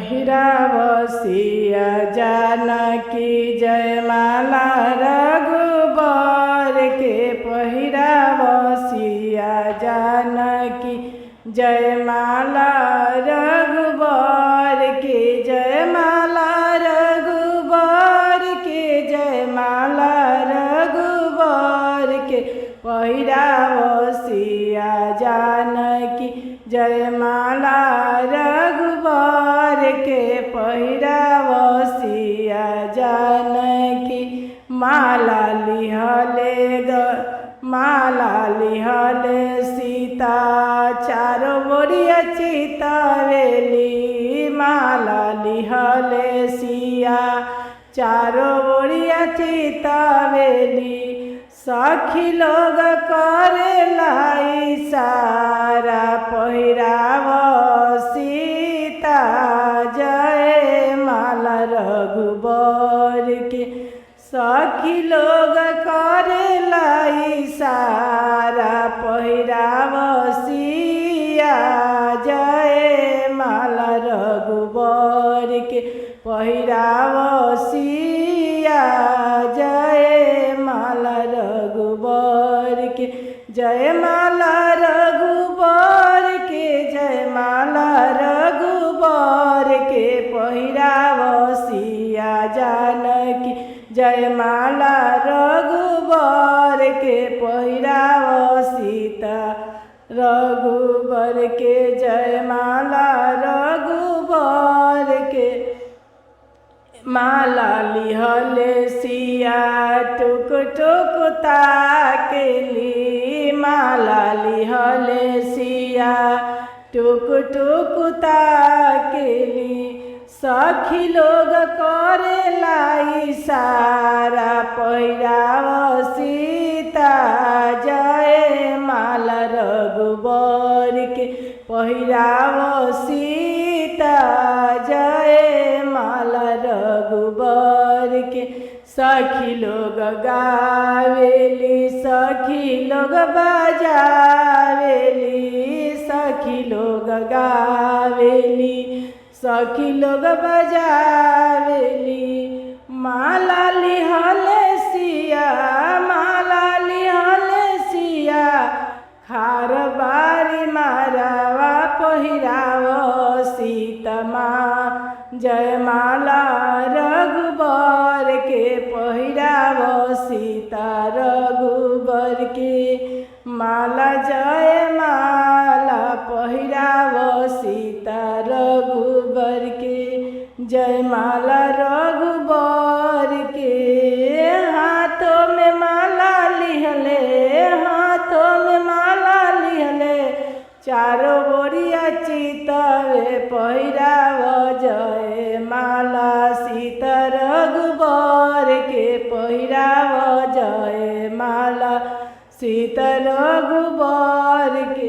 पहिराव सिया जानकी जयमाला रघुबर के पहिराव सिया जानकी जयमाला रघुबर के जयमाला रघुबर के जयमाला रघुबर के पहिराव सिया जानकी जयमाला रघुबर के पहिराव सिया जानकी माला लिहले सीता चारों मोरिया चितावेली माला लिहले सिया चारों मोरिया चितावेली सखी लोग करेला इशारा पहिराव सीता जयमाला रघुबर के सखी लोग करेला इशारा पहिराव सिया जयमाला रघुबर के पहिराव सिया जयमाला रघुबर के जयमाला रघुबर के जयमाला रघुबर के पहिराव सिया जानकी जयमाला रघुबर के पहिराव सीता रघुबर के जयमाला रघुबर के माला लिहले सिया टुक टुक ताकेली माला लिहले सिया टुक टुक ताकेली सखी लोग करेला इशारा पहिराव सीता जयमाला रघुबर के पहिराव सीता जयमाला रघुबर के सखी लोग गावेली सखी लोग बजावेली सखी लोग गावेली सखी लोग बजावेली माला लिहले सिया खार बारी मारावा पहिराव सीता माँ जयमाला रघुबर के पहिराव सीता रघुबर के माला जयमाला पहिराव सीता रघुबर के जयमाला रघुबर के हाथों में माला लिहले चारों बोरिया चितवे पहिराव जयमाला सीता रघुबर के पहिराव जयमाला सीता रघुबर के